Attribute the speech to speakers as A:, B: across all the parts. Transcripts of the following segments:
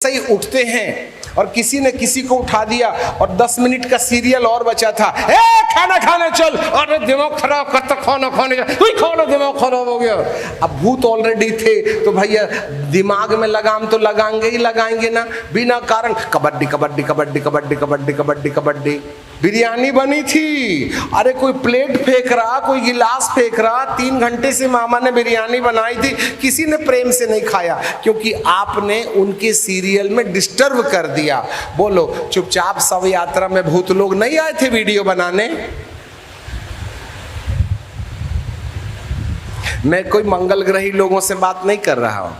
A: सही उठते हैं और किसी ने किसी को उठा दिया और 10 मिनट का सीरियल और बचा था। ए खाना खाने चल, अरे दिमाग खराब करता, खाना खाने तू खाना, दिमाग खराब हो गया। अब भूत ऑलरेडी थे तो भैया दिमाग में लगाम तो लगाएंगे ही लगाएंगे ना, बिना कारण कबड्डी कबड्डी कबड्डी कबड्डी कबड्डी कबड्डी कबड्डी। बिरयानी बनी थी, अरे कोई प्लेट फेंक रहा, कोई गिलास फेंक रहा। 3 घंटे से मामा ने बिरयानी बनाई थी, किसी ने प्रेम से नहीं खाया क्योंकि आपने उनके सीरियल में डिस्टर्ब कर दिया। बोलो चुपचाप शव यात्रा में भूत लोग नहीं आए थे वीडियो बनाने? मैं कोई मंगल ग्रही लोगों से बात नहीं कर रहा हूं।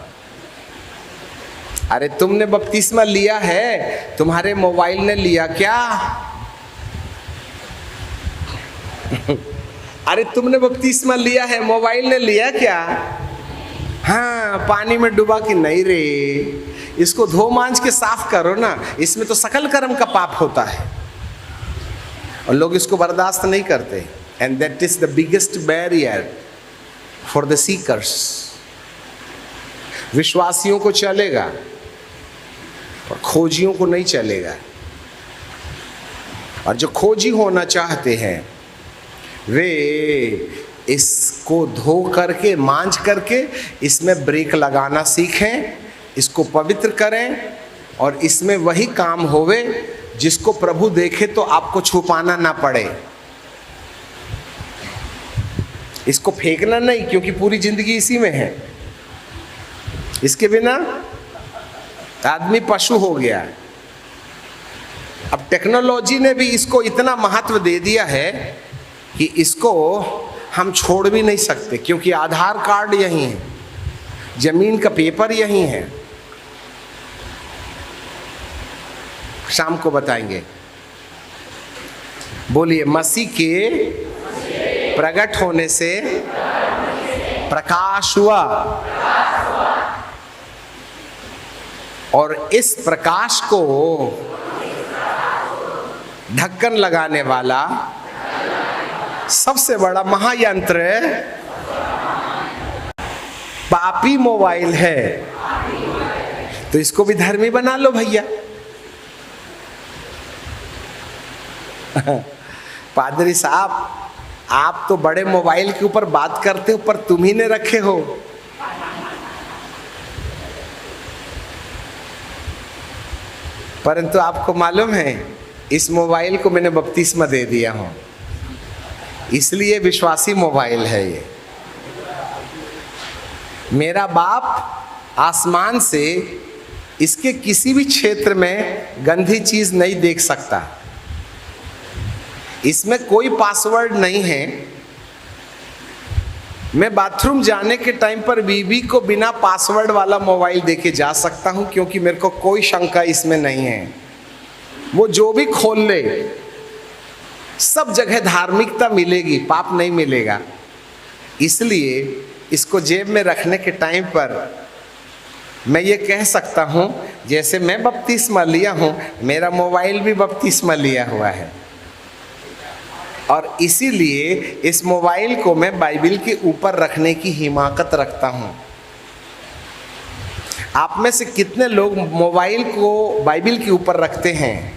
A: अरे तुमने बपतिस्मा लिया है, तुम्हारे मोबाइल ने लिया क्या? अरे तुमने बपतिस्मा लिया है, मोबाइल ने लिया क्या? हाँ, पानी में डुबा कि नहीं रे, इसको धो मांज के साफ करो ना, इसमें तो सकल कर्म का पाप होता है और लोग इसको बर्दाश्त नहीं करते। And that is the biggest barrier for the seekers. विश्वासियों को चलेगा और खोजियों को नहीं चलेगा। और जो खोजी होना चाहते हैं वे इसको धो करके मांझ करके इसमें ब्रेक लगाना सीखें, इसको पवित्र करें और इसमें वही काम होवे जिसको प्रभु देखे तो आपको छुपाना ना पड़े। इसको फेंकना नहीं, क्योंकि पूरी जिंदगी इसी में है। इसके बिना आदमी पशु हो गया। अब टेक्नोलॉजी ने भी इसको इतना महत्व दे दिया है कि इसको हम छोड़ भी नहीं सकते, क्योंकि आधार कार्ड यही है, जमीन का पेपर यही है। शाम को बताएंगे। बोलिए, मसीह के प्रकट होने से प्रकाश हुआ और इस प्रकाश को ढक्कन लगाने वाला सबसे बड़ा महायंत्र पापी मोबाइल है। तो इसको भी धर्मी बना लो भैया। पादरी साहब, आप तो बड़े मोबाइल के ऊपर बात करते हो, पर तुम ही ने रखे हो। परंतु आपको मालूम है, इस मोबाइल को मैंने बपतिस्मा दे दिया हूं, इसलिए विश्वासी मोबाइल है ये। मेरा बाप आसमान से इसके किसी भी क्षेत्र में गंदी चीज नहीं देख सकता। इसमें कोई पासवर्ड नहीं है। मैं बाथरूम जाने के टाइम पर बीबी को बिना पासवर्ड वाला मोबाइल देके जा सकता हूं, क्योंकि मेरे को कोई शंका इसमें नहीं है। वो जो भी खोल ले, सब जगह धार्मिकता मिलेगी, पाप नहीं मिलेगा। इसलिए इसको जेब में रखने के टाइम पर मैं ये कह सकता हूं, जैसे मैं बपतिस्मा लिया हूं, मेरा मोबाइल भी बपतिस्मा लिया हुआ है। और इसीलिए इस मोबाइल को मैं बाइबिल के ऊपर रखने की हिमाकत रखता हूं। आप में से कितने लोग मोबाइल को बाइबिल के ऊपर रखते हैं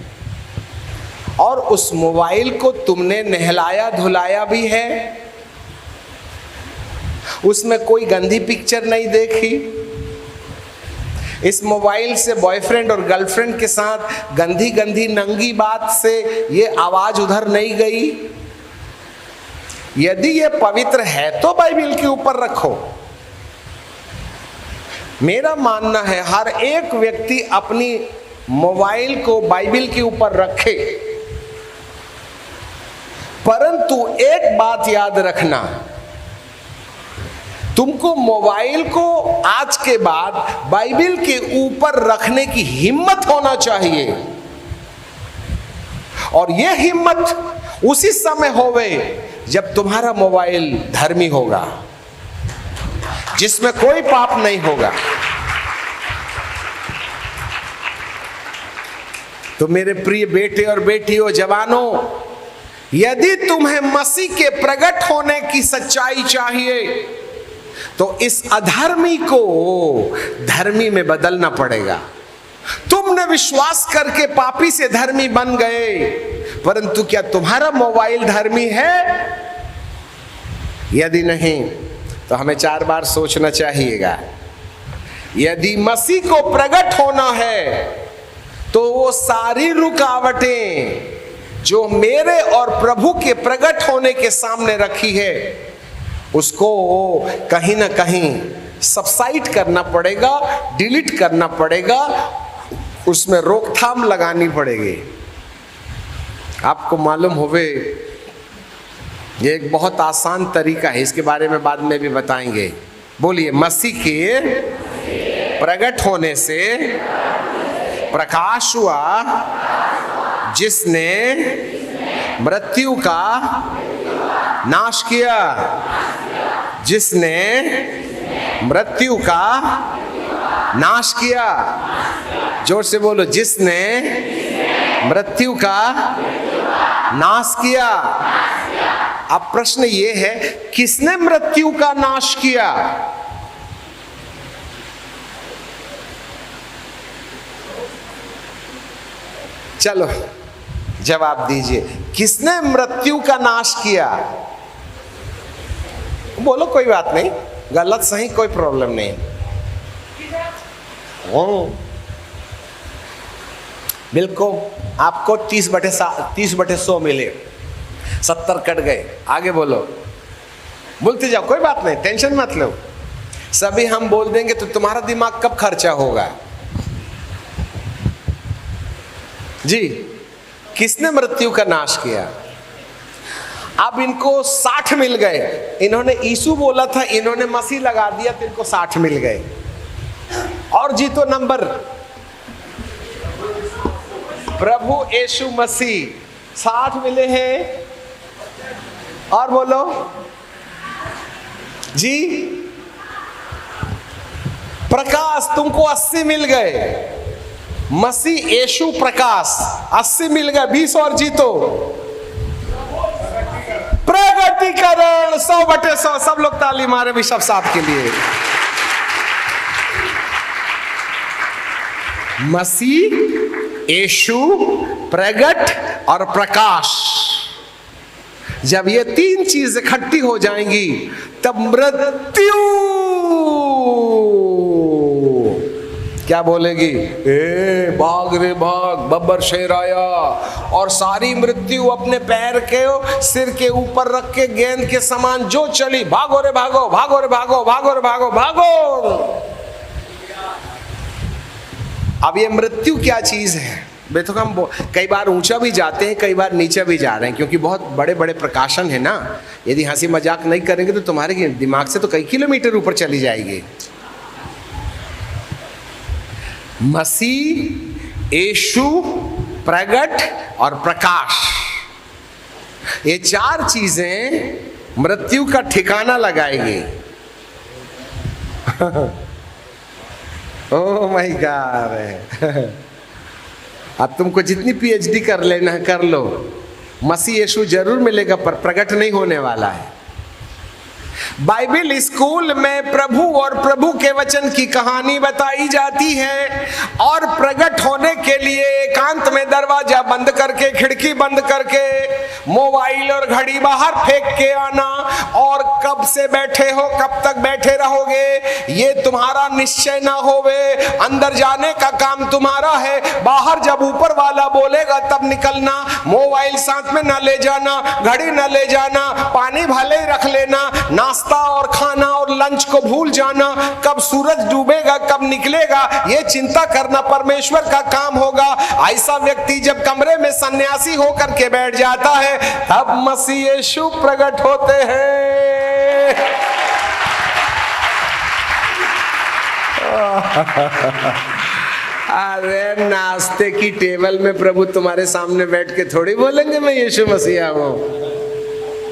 A: और उस मोबाइल को तुमने नहलाया धुलाया भी है? उसमें कोई गंदी पिक्चर नहीं देखी? इस मोबाइल से बॉयफ्रेंड और गर्लफ्रेंड के साथ गंदी गंदी नंगी बात से ये आवाज उधर नहीं गई? यदि ये पवित्र है तो बाइबिल के ऊपर रखो। मेरा मानना है हर एक व्यक्ति अपनी मोबाइल को बाइबिल के ऊपर रखे, परंतु एक बात याद रखना, तुमको मोबाइल को आज के बाद बाइबिल के ऊपर रखने की हिम्मत होना चाहिए। और यह हिम्मत उसी समय होवे जब तुम्हारा मोबाइल धर्मी होगा, जिसमें कोई पाप नहीं होगा। तो मेरे प्रिय बेटे और बेटियों, जवानों, यदि तुम्हें मसीह के प्रकट होने की सच्चाई चाहिए तो इस अधर्मी को धर्मी में बदलना पड़ेगा। तुमने विश्वास करके पापी से धर्मी बन गए, परंतु क्या तुम्हारा मोबाइल धर्मी है? यदि नहीं तो हमें 4 बार सोचना चाहिएगा। यदि मसीह को प्रकट होना है तो वो सारी रुकावटें जो मेरे और प्रभु के प्रकट होने के सामने रखी है, उसको कहीं ना कहीं सबसाइड करना पड़ेगा, डिलीट करना पड़ेगा, उसमें रोकथाम लगानी पड़ेगी। आपको मालूम होवे, ये एक बहुत आसान तरीका है, इसके बारे में बाद में भी बताएंगे। बोलिए, मसीह के प्रकट होने से प्रकाश हुआ, जिसने मृत्यु का नाश किया, जिसने मृत्यु का नाश किया। जोर से बोलो, जिसने मृत्यु का नाश किया। अब प्रश्न ये है, किसने मृत्यु का नाश किया? चलो जवाब दीजिए, किसने मृत्यु का नाश किया? बोलो, कोई बात नहीं, गलत सही कोई प्रॉब्लम नहीं। बिल्कुल, आपको 30/100 मिले, 70 कट गए। आगे बोलो, बोलते जाओ, कोई बात नहीं, टेंशन मत लो। सभी हम बोल देंगे तो तुम्हारा दिमाग कब खर्चा होगा? जी, किसने मृत्यु का नाश किया? अब इनको 60 मिल गए। इन्होंने यीशु बोला था, इन्होंने मसीह लगा दिया तो इनको 60 मिल गए। और जीतो नंबर, प्रभु यीशु मसीह 60 मिले हैं। और बोलो जी, प्रकाश तुमको 80 मिल गए। मसीह यीशु प्रकाश 80 मिल गए। 20 और जीतो। प्रगटीकरण 100/100। सब लोग ताली मारे बिशप साहब के लिए। मसीह यीशु प्रगट और प्रकाश, जब ये 3 चीज इकट्ठी हो जाएंगी तब मृत्यु क्या बोलेगी? ए भाग रे भाग, बब्बर शेर आया। और सारी मृत्यु अपने पैर के सिर के ऊपर रख के गेंद के समान जो चली, भागो रे भागो, भागो रे भागो, भागो रे भागो, भागो। अब ये मृत्यु क्या चीज है? बेतो हम कई बार ऊंचा भी जाते हैं, कई बार नीचा भी जा रहे हैं, क्योंकि बहुत बड़े बड़े प्रकाशन है ना। यदि हंसी मजाक नहीं करेंगे तो तुम्हारे दिमाग से तो कई किलोमीटर ऊपर चली जाएगी। मसीह यीशु प्रगट और प्रकाश, ये 4 चीजें मृत्यु का ठिकाना लगाएगी। Oh my God. अब तुमको जितनी पीएचडी कर लेना है कर लो, मसीह यीशु जरूर मिलेगा पर प्रकट नहीं होने वाला है। बाइबल स्कूल में प्रभु और प्रभु के वचन की कहानी बताई जाती है, और प्रकट होने के लिए एकांत में दरवाजा बंद करके, खिड़की बंद करके, मोबाइल और घड़ी बाहर फेंक के आना, और कब से बैठे हो, कब तक बैठे रहोगे, ये तुम्हारा निश्चय ना होवे। अंदर जाने का काम तुम्हारा है, बाहर जब ऊपर वाला बोलेगा तब निकलना। मोबाइल साथ में ना ले जाना, घड़ी ना ले जाना, पानी भले ही रख लेना, नाश्ता और खाना और लंच को भूल जाना। कब सूरज डूबेगा, कब निकलेगा, ये चिंता करना परमेश्वर का काम होगा। ऐसा व्यक्ति जब कमरे में सन्यासी होकर के बैठ जाता है, तब मसीह यीशु प्रकट होते हैं। अरे नाश्ते की टेबल में प्रभु तुम्हारे सामने बैठ के थोड़ी बोलेंगे मैं यीशु मसीह हूं।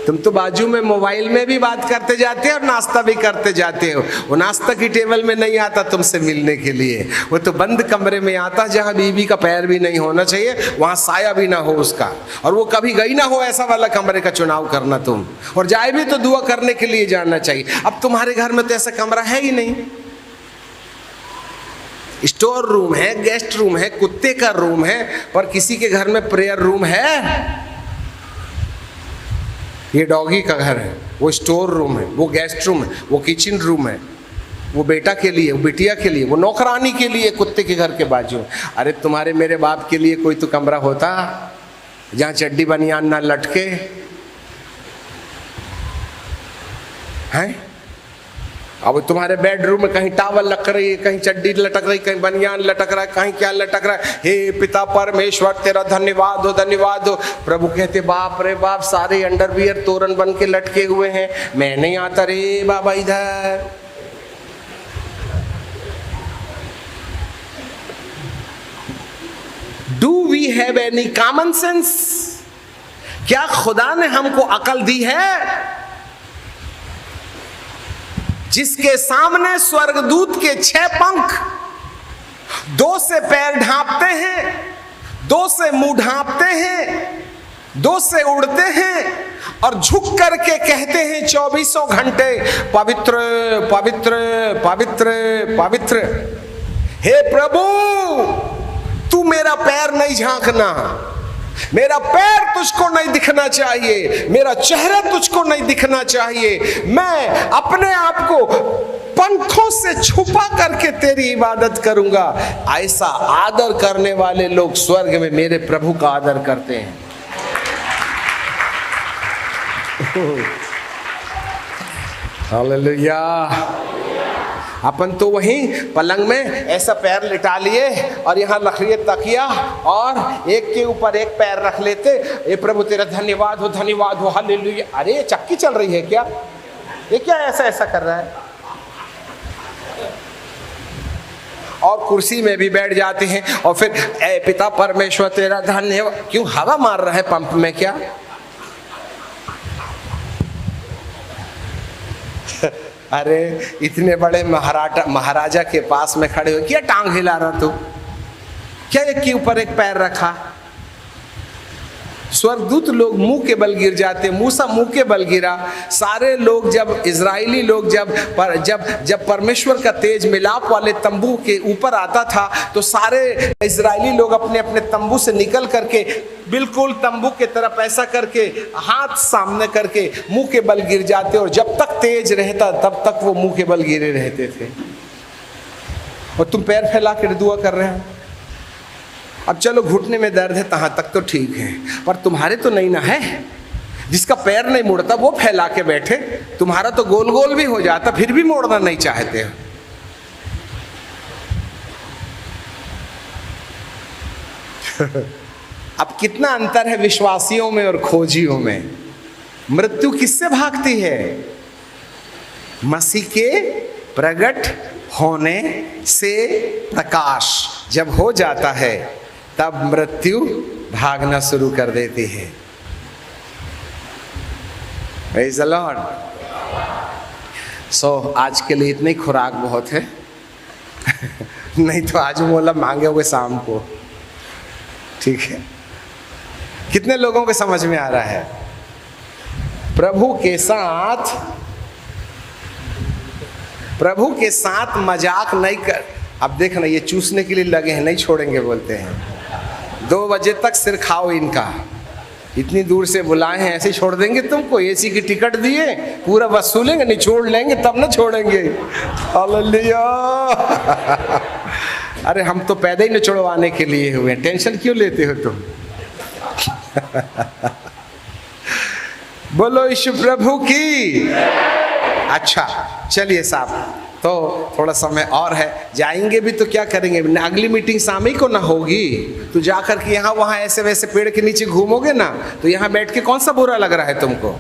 A: तुम तो बाजू में मोबाइल में भी बात करते जाते हो और नाश्ता भी करते जाते हो। वो नाश्ता की टेबल में नहीं आता तुमसे मिलने के लिए, वो तो बंद कमरे में आता जहां बीवी का पैर भी नहीं होना चाहिए, वहां साया भी ना हो उसका, और वो कभी गई ना हो, ऐसा वाला कमरे का चुनाव करना तुम। और जाए भी तो दुआ करने के लिए जाना चाहिए। अब तुम्हारे घर में तो ऐसा कमरा है ही नहीं। स्टोर रूम है, गेस्ट रूम है, कुत्ते का रूम है, पर किसी के घर में प्रेयर रूम है? ये डॉगी का घर है, वो स्टोर रूम है, वो गेस्ट रूम है, वो किचन रूम है, वो बेटा के लिए, वो बिटिया के लिए, वो नौकरानी के लिए, कुत्ते के घर के बाजू। अरे तुम्हारे मेरे बाप के लिए कोई तो कमरा होता जहाँ चड्डी बनियान ना लटके हैं। अब तुम्हारे बेडरूम में कहीं टावल लटक रही है, कहीं चड्डी लटक रही, कहीं बनियान लटक रहा है, कहीं क्या लटक रहा है। हे पिता परमेश्वर तेरा धन्यवाद हो, धन्यवाद हो। प्रभु कहते बाप रे बाप, सारे अंडरवियर तोरण बन के लटके हुए हैं, मैं नहीं आता रे बाबा इधर। Do we have any common sense? क्या खुदा ने हमको अकल दी है? जिसके सामने स्वर्गदूत के 6 पंख, 2 से पैर ढांपते हैं, 2 से मुंह ढांपते हैं, 2 से उड़ते हैं और झुक करके कहते हैं 24 घंटे पवित्र पवित्र पवित्र पवित्र। हे प्रभु, तू मेरा पैर नहीं झांकना, मेरा पैर तुझको नहीं दिखना चाहिए, मेरा चेहरा तुझको नहीं दिखना चाहिए। मैं अपने आप को पंखों से छुपा करके तेरी इबादत करूंगा। ऐसा आदर करने वाले लोग स्वर्ग में मेरे प्रभु का आदर करते हैं। हालेलुया। अपन तो वहीं पलंग में ऐसा पैर लिटा लिए और यहाँ रख लिए तकिया और एक के ऊपर एक पैर रख लेते। ये प्रभु तेरा धन्यवाद हो, धन्यवाद हो, हालेलुया। अरे ये चक्की चल रही है क्या? ये क्या ऐसा ऐसा कर रहा है? और कुर्सी में भी बैठ जाते हैं और फिर ए पिता परमेश्वर तेरा धन्यवाद। क्यों हवा मार रहा है पंप में क्या? अरे इतने बड़े महाराजा के पास में खड़े हो, क्या टांग हिला रहा तू? क्या एक के ऊपर एक पैर रखा? स्वर्गदूत लोग मुंह के बल गिर जाते। मूसा मुंह के बल गिरा। सारे लोग जब इजरायली लोग जब परमेश्वर का तेज मिलाप वाले तंबू के ऊपर आता था तो सारे इजरायली लोग अपने अपने तंबू से निकल करके बिल्कुल तंबू के तरफ ऐसा करके हाथ सामने करके मुंह के बल गिर जाते, और जब तक तेज रहता तब तक वो मुंह के बल गिरे रहते थे। और तुम पैर फैला कर दुआ कर रहे हो। अब चलो घुटने में दर्द है तहाँ तक तो ठीक है, पर तुम्हारे तो नहीं ना है। जिसका पैर नहीं मुड़ता वो फैला के बैठे, तुम्हारा तो गोल गोल भी हो जाता फिर भी मोड़ना नहीं चाहते हो। अब कितना अंतर है विश्वासियों में और खोजियों में। मृत्यु किससे भागती है? मसीह के प्रकट होने से प्रकाश जब हो जाता है तब मृत्यु भागना शुरू कर देती है। Praise the Lord. सो आज के लिए इतनी खुराक बहुत है। नहीं तो आज मोला मांगे होगे शाम को, ठीक है? कितने लोगों को समझ में आ रहा है? प्रभु के साथ मजाक नहीं कर। अब देखना, ये चूसने के लिए लगे हैं, नहीं छोड़ेंगे बोलते हैं। 2 बजे तक सिर खाओ इनका। इतनी दूर से बुलाए हैं, ऐसे छोड़ देंगे तुमको? एसी की टिकट दिए, पूरा वसूलेंगे, निचोड़ लेंगे तब ना छोड़ेंगे। हालेलुया। अरे हम तो पैदा ही निचोड़वाने के लिए हुए, टेंशन क्यों लेते हो तुम? बोलो यीशु प्रभु की। अच्छा चलिए साहब, तो थोड़ा समय और है, जाएंगे भी तो क्या करेंगे? अगली मीटिंग शामी को ना होगी तो जाकर के यहाँ वहाँ ऐसे वैसे पेड़ के नीचे घूमोगे ना, तो यहाँ बैठ के कौन सा बुरा लग रहा है तुमको?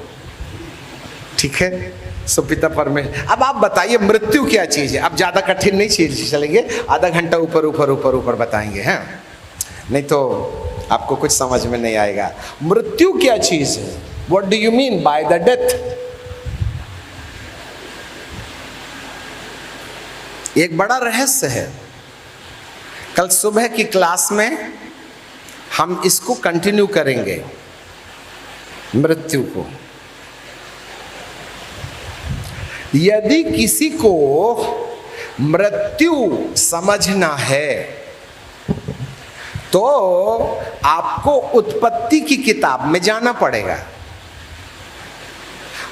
A: ठीक है। सो पिता परमेश्वर, अब आप बताइए मृत्यु क्या चीज़ है? अब ज़्यादा कठिन नहीं चीज चलेंगे, आधा घंटा ऊपर ऊपर ऊपर ऊपर बताएंगे, हैं? नहीं तो आपको कुछ समझ में नहीं आएगा। मृत्यु क्या चीज़ है? What do you mean by the death? एक बड़ा रहस्य है। कल सुबह की क्लास में हम इसको कंटिन्यू करेंगे, मृत्यु को। यदि किसी को मृत्यु समझना है तो आपको उत्पत्ति की किताब में जाना पड़ेगा।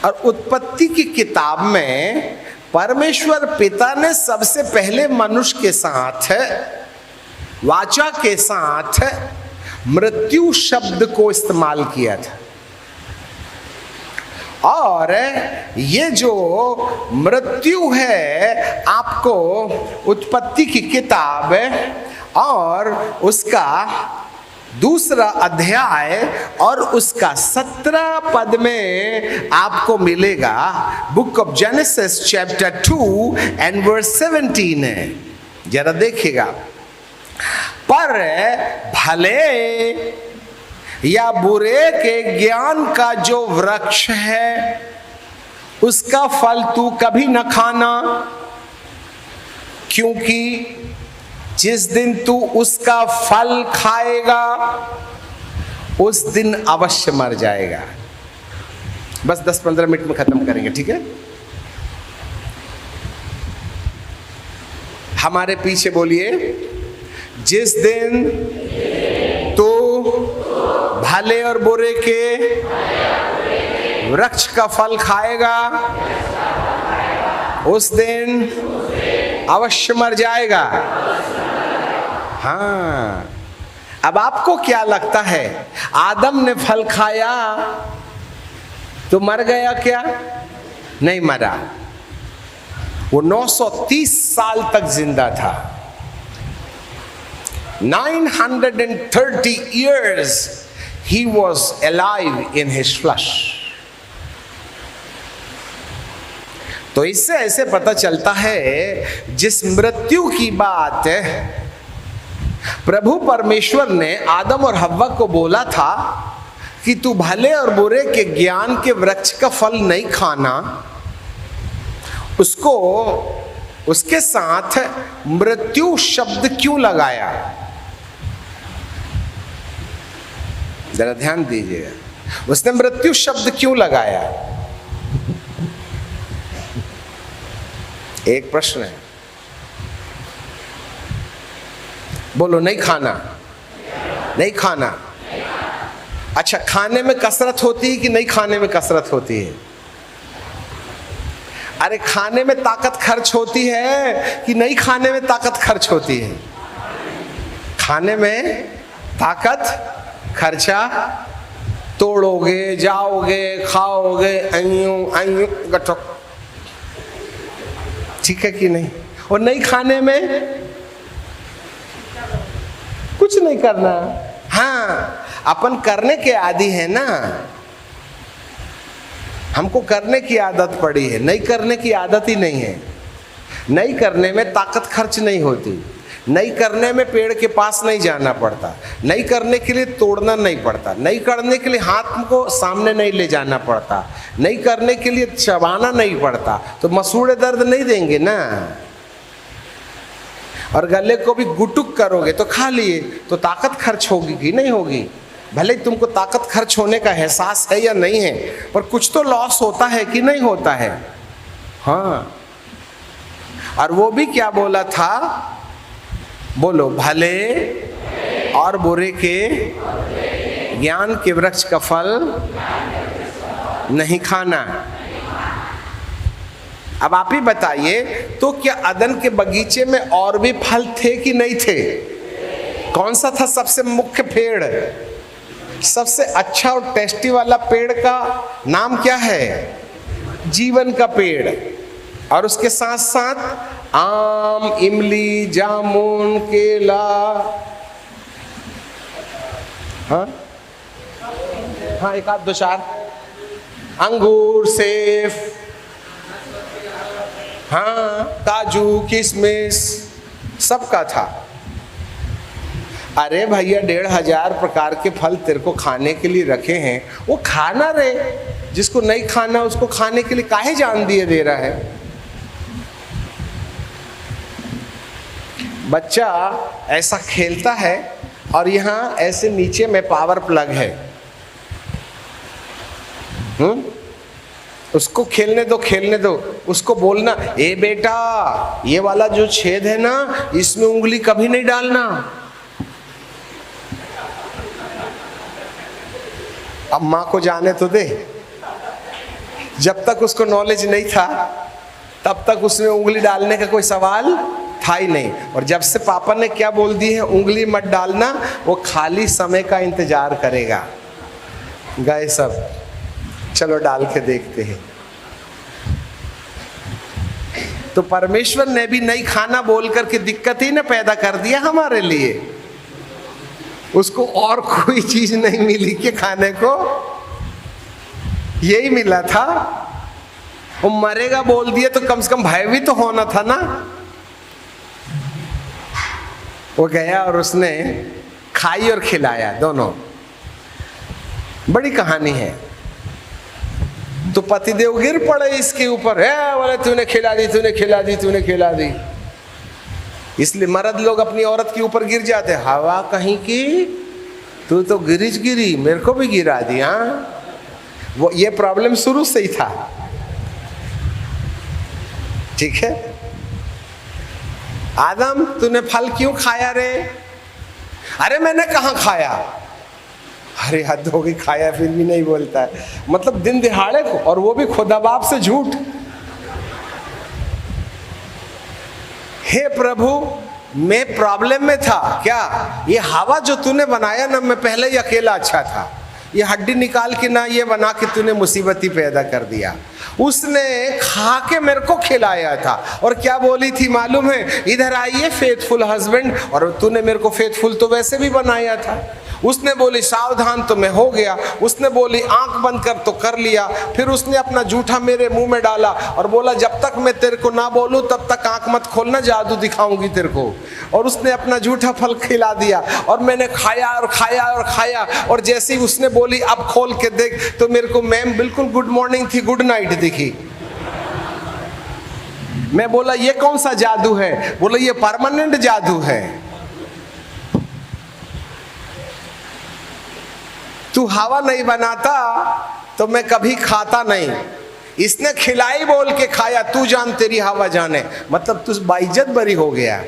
A: और उत्पत्ति की किताब में परमेश्वर पिता ने सबसे पहले मनुष्य के साथ, वाचा के साथ मृत्यु शब्द को इस्तेमाल किया था। और ये जो मृत्यु है आपको उत्पत्ति की किताब और उसका दूसरा अध्याय और उसका 17 पद में आपको मिलेगा। Book of Genesis chapter 2 and verse 17 है, जरा देखिएगा। पर भले या बुरे के ज्ञान का जो वृक्ष है उसका फल तू कभी न खाना, क्योंकि जिस दिन तू उसका फल खाएगा उस दिन अवश्य मर जाएगा। बस 10-15 मिनट में खत्म करेंगे, ठीक है? हमारे पीछे बोलिए, जिस दिन तू भले और बुरे के वृक्ष का फल खाएगा उस दिन अवश्य मर जाएगा। हाँ, अब आपको क्या लगता है, आदम ने फल खाया तो मर गया क्या? नहीं मरा, वो 930 साल तक जिंदा था। 930 years he was alive in his flesh। तो इससे ऐसे पता चलता है जिस मृत्यु की बात प्रभु परमेश्वर ने आदम और हव्वा को बोला था कि तू भले और बुरे के ज्ञान के वृक्ष का फल नहीं खाना, उसको उसके साथ मृत्यु शब्द क्यों लगाया? जरा ध्यान दीजिएगा, उसने मृत्यु शब्द क्यों लगाया? एक प्रश्न है, बोलो। नहीं खाना, नहीं खाना। अच्छा, खाने में कसरत होती है कि नहीं खाने में कसरत होती है? अरे खाने में ताकत खर्च होती है कि नहीं खाने में ताकत खर्च होती है? खाने में ताकत खर्चा, तोड़ोगे, जाओगे, खाओगे, अयूं गटक, ठीक है कि नहीं? और नहीं खाने में कुछ नहीं करना। हाँ, अपन करने के आदी है ना, हमको करने की आदत पड़ी है, नहीं करने की आदत ही नहीं है। नहीं करने में ताकत खर्च नहीं होती, नहीं करने में पेड़ के पास नहीं जाना पड़ता, नहीं करने के लिए तोड़ना नहीं पड़ता, नहीं करने के लिए हाथ को सामने नहीं ले जाना पड़ता, नहीं करने के लिए चबाना नहीं पड़ता, तो मसूड़े दर्द नहीं देंगे ना। और गले को भी गुटुक करोगे तो खा लिए तो ताकत खर्च होगी कि नहीं होगी? भले तुमको ताकत खर्च होने का एहसास है या नहीं है, पर कुछ तो लॉस होता है कि नहीं होता है? हाँ, और वो भी क्या बोला था? बोलो, भले और बुरे के ज्ञान के वृक्ष का फल नहीं खाना। अब आप ही बताइए, तो क्या अदन के बगीचे में और भी फल थे कि नहीं थे? कौन सा था सबसे मुख्य पेड़? सबसे अच्छा और टेस्टी वाला पेड़ का नाम क्या है? जीवन का पेड़। और उसके साथ साथ आम, इमली, जामुन, केला, हाँ हाँ, एक आध दो चार, अंगूर, सेब, हाँ, काजू, किशमिश, सबका था। अरे भैया, 1500 प्रकार के फल तेरे को खाने के लिए रखे हैं, वो खाना रे। जिसको नहीं खाना उसको खाने के लिए काहे जान दिए दे रहा है? बच्चा ऐसा खेलता है और यहाँ ऐसे नीचे में पावर प्लग है, उसको खेलने दो, खेलने दो। उसको बोलना, ए बेटा ये वाला जो छेद है ना, इसमें उंगली कभी नहीं डालना। अब माँ को जाने तो दे, जब तक उसको नॉलेज नहीं था तब तक उसमें उंगली डालने का कोई सवाल था ही नहीं। और जब से पापा ने क्या बोल दी है, उंगली मत डालना, वो खाली समय का इंतजार करेगा। गए सब, चलो डाल के देखते हैं। तो परमेश्वर ने भी नहीं खाना बोल करके दिक्कत ही ना पैदा कर दिया हमारे लिए। उसको और कोई चीज नहीं मिली कि खाने को, यही मिला था। वो मरेगा बोल दिया तो कम से कम भय भी तो होना था ना। वो गया और उसने खाई और खिलाया, दोनों। बड़ी कहानी है। तो पतिदेव गिर पड़े इसके ऊपर, है बोले तूने खिला दी, तूने खिला दी, तूने खिला दी। इसलिए मर्द लोग अपनी औरत के ऊपर गिर जाते, हवा कहीं की, तू तो गिरिज गिरी, मेरे को भी गिरा दी। हाँ, वो ये प्रॉब्लम शुरू से ही था। ठीक है, आदम तूने फल क्यों खाया रे? अरे मैंने कहाँ खाया। अरे हद हो गई, खाया फिर भी नहीं बोलता है। मतलब दिन दिहाड़े को, और वो भी खुदा बाप से झूठ। हे प्रभु, मैं प्रॉब्लम में था क्या? ये हवा जो तूने बनाया ना, मैं पहले ही अकेला अच्छा था। ये हड्डी निकाल के ना ये बना के तूने मुसीबती पैदा कर दिया। उसने खा के मेरे को खिलाया था, और क्या बोली थी मालूम है? इधर आइए फेथफुल हस्बैंड। और तूने मेरे को फेथफुल तो वैसे भी बनाया था। उसने बोली सावधान, तो मैं हो गया। उसने बोली आंख बंद कर, तो कर लिया। फिर उसने अपना जूठा मेरे मुंह में डाला और बोला जब तक मैं तेरे को ना बोलूं तब तक आंख मत खोलना, जादू दिखाऊंगी तेरे को। और उसने अपना जूठा फल खिला दिया, और मैंने खाया और खाया और खाया। और जैसे ही उसने बोली अब खोल के देख, तो मेरे को मैम बिल्कुल गुड मॉर्निंग थी, गुड नाइट दिखी। मैं बोला ये कौन सा जादू है? बोला ये परमानेंट जादू है। तू हवा नहीं बनाता तो मैं कभी खाता नहीं। इसने खिलाई बोल के खाया, तू जान तेरी हवा जाने। मतलब तू बाइज्जत बरी हो गया।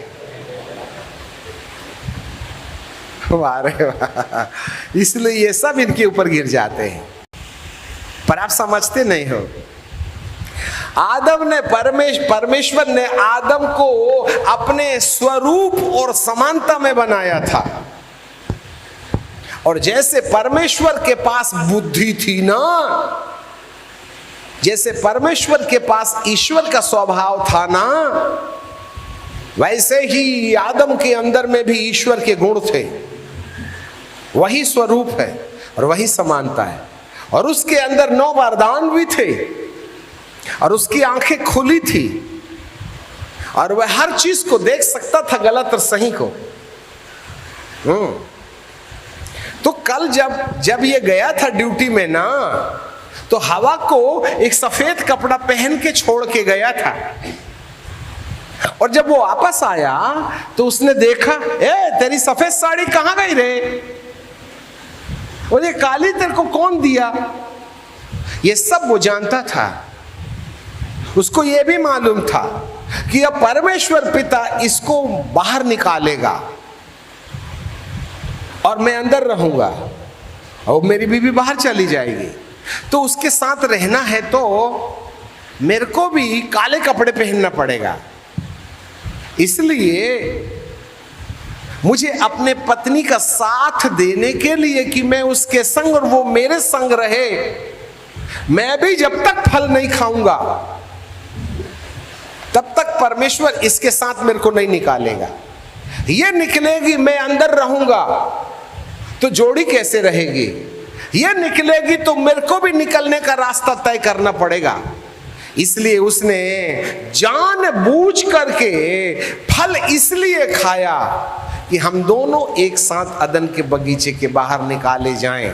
A: वाह रे वाह। इसलिए ये सब इनके ऊपर गिर जाते हैं, पर आप समझते नहीं हो। आदम ने परमेश्वर ने आदम को अपने स्वरूप और समानता में बनाया था। और जैसे परमेश्वर के पास बुद्धि थी ना, जैसे परमेश्वर के पास ईश्वर का स्वभाव था ना, वैसे ही आदम के अंदर में भी ईश्वर के गुण थे। वही स्वरूप है और वही समानता है। और उसके अंदर 9 वरदान भी थे, और उसकी आंखें खुली थी, और वह हर चीज को देख सकता था, गलत और सही को। तो कल जब ये गया था ड्यूटी में ना, तो हवा को एक सफेद कपड़ा पहन के छोड़ के गया था। और जब वो वापस आया तो उसने देखा, ए तेरी सफेद साड़ी कहाँ गई रे? और ये काली तेरे को कौन दिया? ये सब वो जानता था। उसको ये भी मालूम था कि अब परमेश्वर पिता इसको बाहर निकालेगा और मैं अंदर रहूंगा, और मेरी बीवी बाहर चली जाएगी। तो उसके साथ रहना है तो मेरे को भी काले कपड़े पहनना पड़ेगा। इसलिए मुझे अपने पत्नी का साथ देने के लिए कि मैं उसके संग और वो मेरे संग रहे, मैं भी जब तक फल नहीं खाऊंगा तब तक परमेश्वर इसके साथ मेरे को नहीं निकालेगा। ये निकलेगी, मैं अंदर रहूंगा तो जोड़ी कैसे रहेगी? ये निकलेगी तो मेरे को भी निकलने का रास्ता तय करना पड़ेगा। इसलिए उसने जानबूझ करके फल इसलिए खाया कि हम दोनों एक साथ अदन के बगीचे के बाहर निकाले जाएं।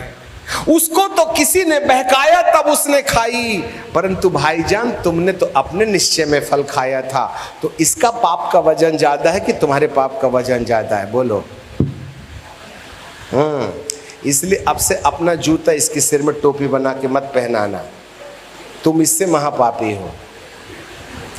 A: उसको तो किसी ने बहकाया तब उसने खाई, परंतु भाईजान तुमने तो अपने निश्चय में फल खाया था। तो इसका पाप का वजन ज्यादा है कि तुम्हारे पाप का वजन ज्यादा है? बोलो। इसलिए अब से अपना जूता इसके सिर में टोपी बना के मत पहनाना। तुम इससे महापापी हो।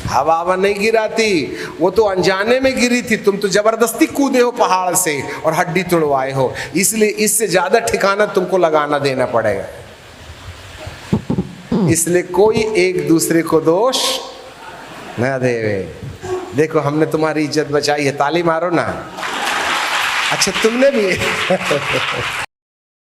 A: हवा नहीं गिराती, वो तो अनजाने में गिरी थी, तुम तो जबरदस्ती कूदे हो पहाड़ से और हड्डी तुड़वाए हो, इसलिए इससे ज्यादा ठिकाना तुमको लगाना देना पड़ेगा। इसलिए कोई एक दूसरे को दोष न देवे। देखो हमने तुम्हारी इज्जत बचाई है, ताली मारो ना। अच्छा तुमने भी